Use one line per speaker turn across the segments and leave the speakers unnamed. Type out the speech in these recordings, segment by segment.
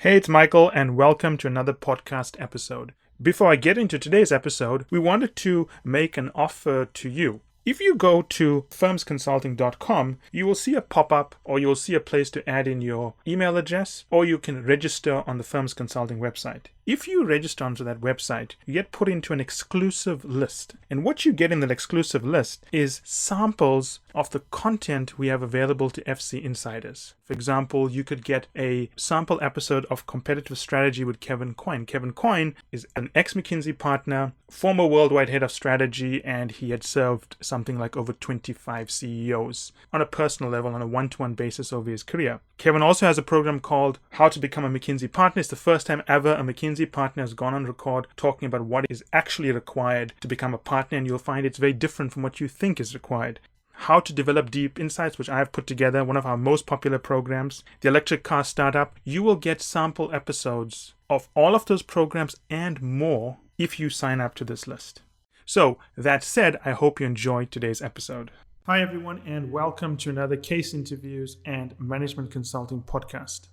Hey, it's Michael, and welcome to another podcast episode. Before I get into today's episode, we wanted to make an offer to you. If you go to FIRMSconsulting.com, you will see a pop-up or you will see a place to add in your email address, or you can register on the Firms Consulting website. If you register onto that website, you get put into an exclusive list. And what you get in that exclusive list is samples of the content we have available to FC insiders. For example, you could get a sample episode of Competitive Strategy with Kevin Coyne. Kevin Coyne is an ex-McKinsey partner, former worldwide head of strategy, and he had served something like over 25 CEOs on a personal level on a one-to-one basis over his career. Kevin also has a program called How to Become a McKinsey Partner. It's the first time ever a McKinsey partner has gone on record talking about what is actually required to become a partner, and you'll find it's very different from what you think is required. How to Develop Deep Insights, which I have put together, one of our most popular programs, the Electric Car Startup. You will get sample episodes of all of those programs and more if you sign up to this list. So, that said, I hope you enjoyed today's episode. Hi everyone, and welcome to another Case Interviews and Management Consulting podcast.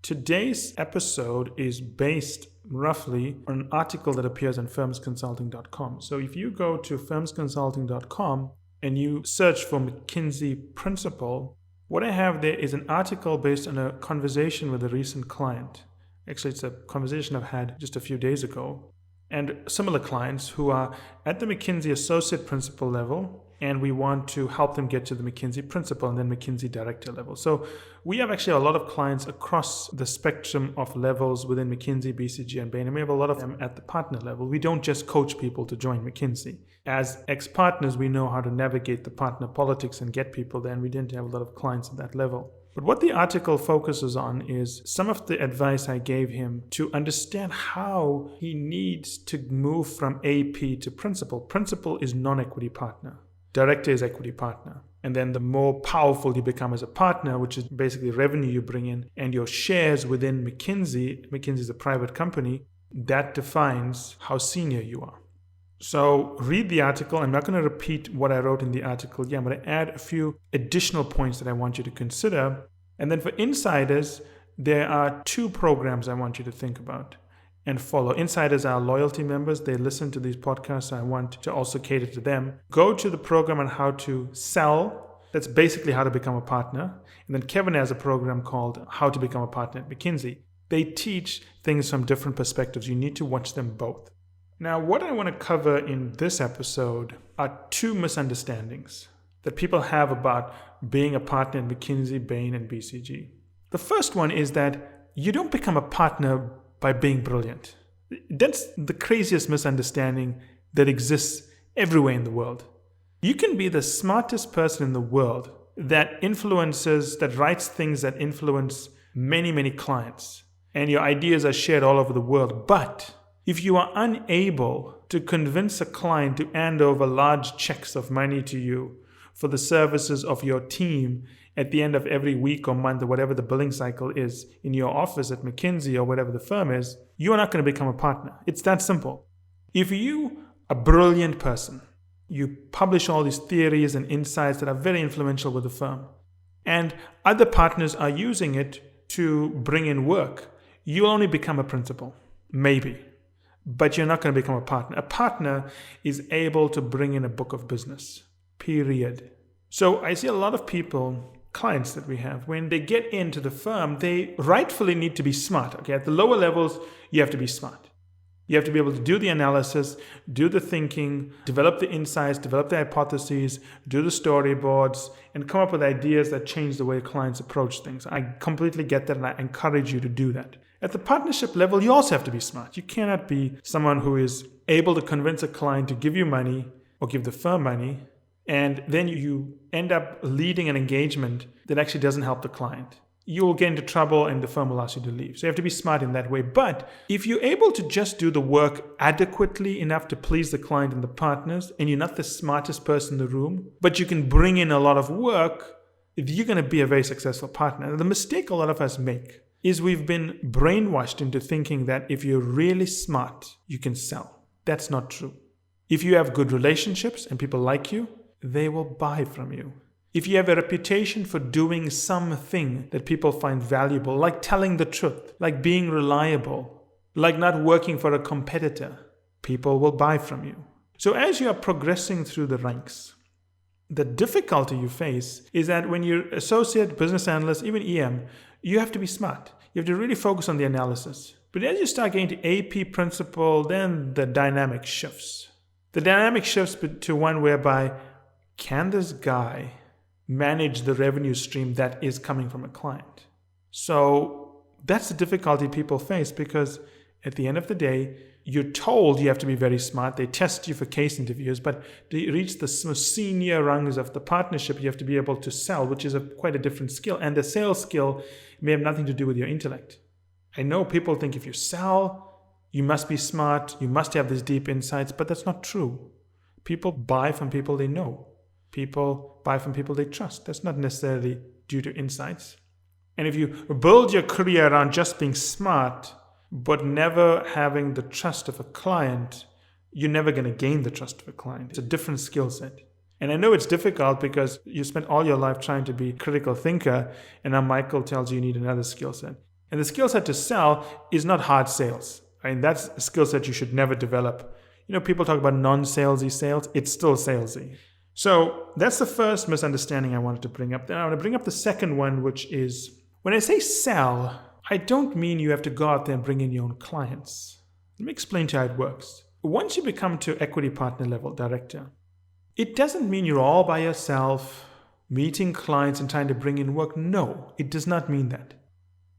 Today's episode is based roughly on an article that appears on FIRMSconsulting.com. So if you go to FIRMSconsulting.com and you search for McKinsey Principal, what I have there is an article based on a conversation with a recent client. Actually, it's a conversation I've had just a few days ago. And similar clients who are at the McKinsey Associate Principal level, and we want to help them get to the McKinsey Principal and then McKinsey Director level. So we have actually a lot of clients across the spectrum of levels within McKinsey, BCG, and Bain, and we have a lot of them at the partner level. We don't just coach people to join McKinsey. As ex-partners, we know how to navigate the partner politics and get people there, and we didn't have a lot of clients at that level. But what the article focuses on is some of the advice I gave him to understand how he needs to move from AP to principal. Principal is non-equity partner. Director is equity partner. And then the more powerful you become as a partner, which is basically revenue you bring in, and your shares within McKinsey is a private company, that defines how senior you are. So read the article. I'm not going to repeat what I wrote in the article. I'm going to add a few additional points that I want you to consider. And then for insiders, there are two programs I want you to think about and follow. Insiders are loyalty members. They listen to these podcasts. I want to also cater to them. Go to the program on how to sell. That's basically how to become a partner. And then Kevin has a program called How to Become a Partner at McKinsey. They teach things from different perspectives. You need to watch them both. Now, what I want to cover in this episode are two misunderstandings that people have about being a partner in McKinsey, Bain, and BCG. The first one is that you don't become a partner by being brilliant. That's the craziest misunderstanding that exists everywhere in the world. You can be the smartest person in the world that writes things that influence many, many clients, and your ideas are shared all over the world. But if you are unable to convince a client to hand over large checks of money to you for the services of your team at the end of every week or month or whatever the billing cycle is in your office at McKinsey or whatever the firm is, you are not going to become a partner. It's that simple. If you, a brilliant person, you publish all these theories and insights that are very influential with the firm, and other partners are using it to bring in work, you'll only become a principal. Maybe. But you're not going to become a partner. A partner is able to bring in a book of business, period. So I see a lot of people, clients that we have, when they get into the firm, they rightfully need to be smart. Okay, at the lower levels, you have to be smart. You have to be able to do the analysis, do the thinking, develop the insights, develop the hypotheses, do the storyboards, and come up with ideas that change the way clients approach things. I completely get that, and I encourage you to do that. At the partnership level, you also have to be smart. You cannot be someone who is able to convince a client to give you money or give the firm money, and then you end up leading an engagement that actually doesn't help the client. You will get into trouble and the firm will ask you to leave. So you have to be smart in that way. But if you're able to just do the work adequately enough to please the client and the partners, and you're not the smartest person in the room, but you can bring in a lot of work, you're going to be a very successful partner. And the mistake a lot of us make is we've been brainwashed into thinking that if you're really smart, you can sell. That's not true. If you have good relationships and people like you, they will buy from you. if you have a reputation for doing something that people find valuable, like telling the truth, like being reliable, like not working for a competitor, people will buy from you. So as you are progressing through the ranks, the difficulty you face is that when you're associate, business analyst, even EM, you have to be smart. You have to really focus on the analysis. But as you start getting to AP principal, then the dynamic shifts. The dynamic shifts to one whereby, can this guy manage the revenue stream that is coming from a client? So that's the difficulty people face, because at the end of the day, you're told you have to be very smart. They test you for case interviews, but to reach the most senior rungs of the partnership, you have to be able to sell, which is quite a different skill. And the sales skill may have nothing to do with your intellect. I know people think if you sell, you must be smart, you must have these deep insights, but that's not true. People buy from people they know. People buy from people they trust. That's not necessarily due to insights. And if you build your career around just being smart, but never having the trust of a client, you're never going to gain the trust of a client. It's a different skill set. And I know it's difficult because you spent all your life trying to be a critical thinker, and now Michael tells you need another skill set. And the skill set to sell is not hard sales. I mean, that's a skill set you should never develop. People talk about non-salesy sales. It's still salesy. So that's the first misunderstanding I wanted to bring up. Then I want to bring up the second one, which is, when I say sell, I don't mean you have to go out there and bring in your own clients. Let me explain to you how it works. Once you become to equity partner level director, it doesn't mean you're all by yourself, meeting clients and trying to bring in work. No, it does not mean that.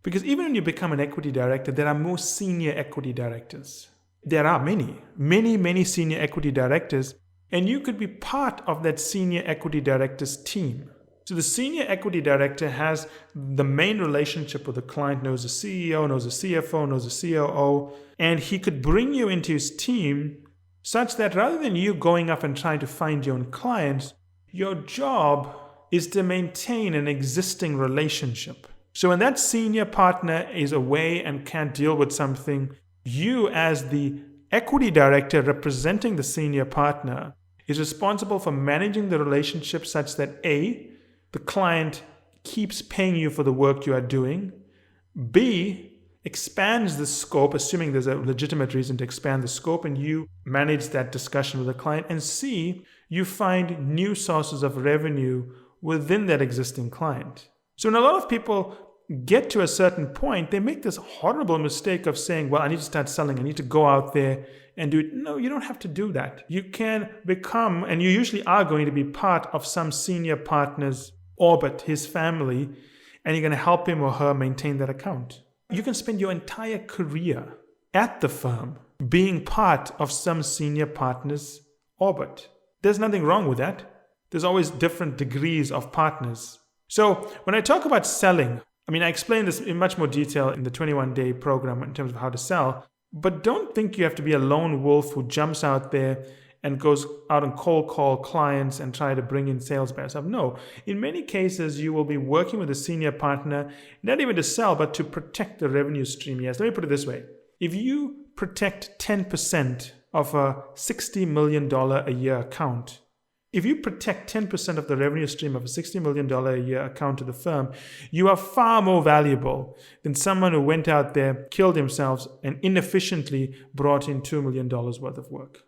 Because even when you become an equity director, there are more senior equity directors. There are many senior equity directors, and you could be part of that senior equity director's team. So the senior equity director has the main relationship with the client, knows the CEO, knows the CFO, knows the COO, and he could bring you into his team such that rather than you going up and trying to find your own clients, your job is to maintain an existing relationship. So when that senior partner is away and can't deal with something, you as the equity director representing the senior partner is responsible for managing the relationship such that A, the client keeps paying you for the work you are doing. B, expands the scope, assuming there's a legitimate reason to expand the scope, and you manage that discussion with the client. And C, you find new sources of revenue within that existing client. So when a lot of people get to a certain point, they make this horrible mistake of saying, well, I need to start selling. I need to go out there and do it. No, you don't have to do that. You can become, and you usually are going to be part of some senior partner's orbit, his family, and you're going to help him or her maintain that account. You can spend your entire career at the firm being part of some senior partner's orbit. There's nothing wrong with that. There's always different degrees of partners. So when I talk about selling, I explain this in much more detail in the 21-day program in terms of how to sell, but don't think you have to be a lone wolf who jumps out there and goes out and cold call clients and try to bring in sales by yourself. No, in many cases, you will be working with a senior partner, not even to sell, but to protect the revenue stream he has. Let me put it this way. If you protect 10% of a $60 million a year account, if you protect 10% of the revenue stream of a $60 million a year account to the firm, you are far more valuable than someone who went out there, killed himself, and inefficiently brought in $2 million worth of work.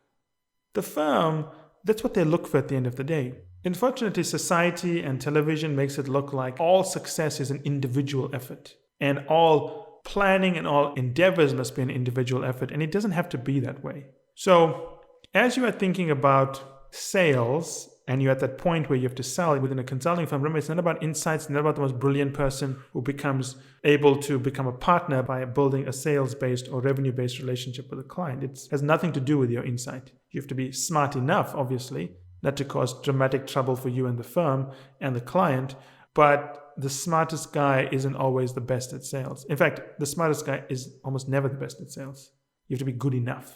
The firm, that's what they look for at the end of the day. Unfortunately, society and television makes it look like all success is an individual effort, and all planning and all endeavors must be an individual effort, and it doesn't have to be that way. So as you are thinking about sales, and you're at that point where you have to sell within a consulting firm, remember, it's not about insights, it's not about the most brilliant person who becomes able to become a partner by building a sales-based or revenue-based relationship with a client. It has nothing to do with your insight. You have to be smart enough, obviously, not to cause dramatic trouble for you and the firm and the client, but the smartest guy isn't always the best at sales. In fact, the smartest guy is almost never the best at sales. You have to be good enough.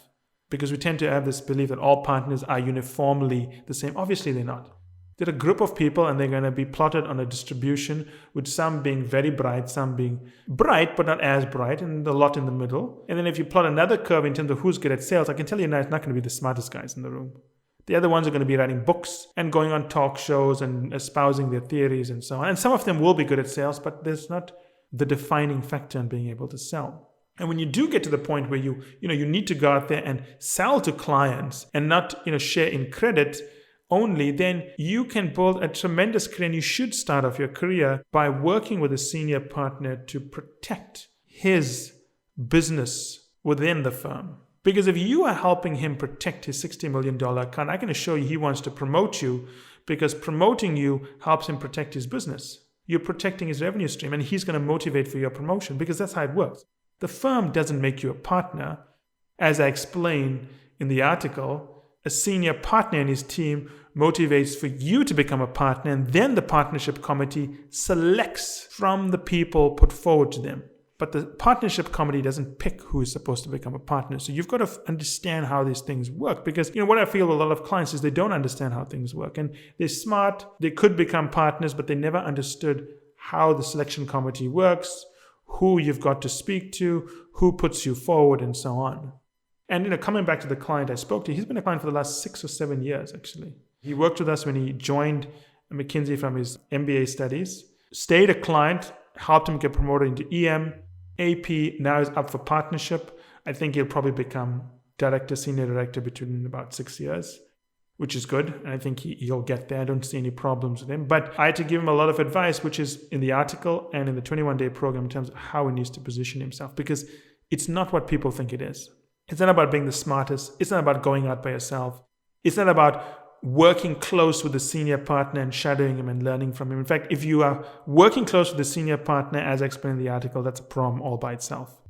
Because we tend to have this belief that all partners are uniformly the same. Obviously, they're not. They're a group of people, and they're going to be plotted on a distribution, with some being very bright, some being bright but not as bright, and a lot in the middle. And then if you plot another curve in terms of who's good at sales, I can tell you now it's not going to be the smartest guys in the room. The other ones are going to be writing books and going on talk shows and espousing their theories and so on. And some of them will be good at sales, but there's not the defining factor in being able to sell. And when you do get to the point where you need to go out there and sell to clients and not, share in credit only, then you can build a tremendous career. And you should start off your career by working with a senior partner to protect his business within the firm. Because if you are helping him protect his $60 million account, I can assure you he wants to promote you, because promoting you helps him protect his business. You're protecting his revenue stream, and he's going to motivate for your promotion, because that's how it works. The firm doesn't make you a partner. As I explain in the article, a senior partner in his team motivates for you to become a partner, and then the partnership committee selects from the people put forward to them. But the partnership committee doesn't pick who is supposed to become a partner. So you've got to understand how these things work, because what I feel with a lot of clients is they don't understand how things work, and they're smart. They could become partners, but they never understood how the selection committee works, who you've got to speak to, who puts you forward, and so on. And coming back to the client I spoke to, he's been a client for the last 6 or 7 years, actually. He worked with us when he joined McKinsey from his MBA studies, stayed a client, helped him get promoted into EM, AP, now is up for partnership. I think he'll probably become senior director between about 6 years, which is good. And I think he'll get there. I don't see any problems with him. But I had to give him a lot of advice, which is in the article and in the 21-day program, in terms of how he needs to position himself, because it's not what people think it is. It's not about being the smartest. It's not about going out by yourself. It's not about working close with the senior partner and shadowing him and learning from him. In fact, if you are working close with the senior partner, as I explained in the article, that's a problem all by itself.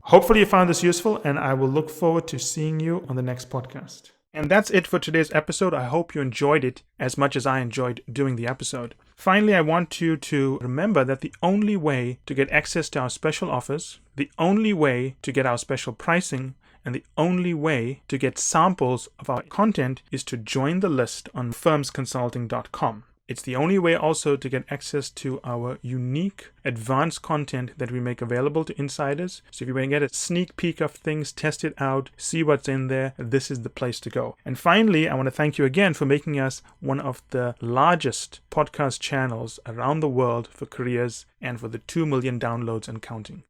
Hopefully you found this useful, and I will look forward to seeing you on the next podcast. And that's it for today's episode. I hope you enjoyed it as much as I enjoyed doing the episode. Finally, I want you to remember that the only way to get access to our special offers, the only way to get our special pricing, and the only way to get samples of our content is to join the list on FIRMSconsulting.com. It's the only way also to get access to our unique advanced content that we make available to insiders. So if you want to get a sneak peek of things, test it out, see what's in there, this is the place to go. And finally, I want to thank you again for making us one of the largest podcast channels around the world for careers and for the 2 million downloads and counting.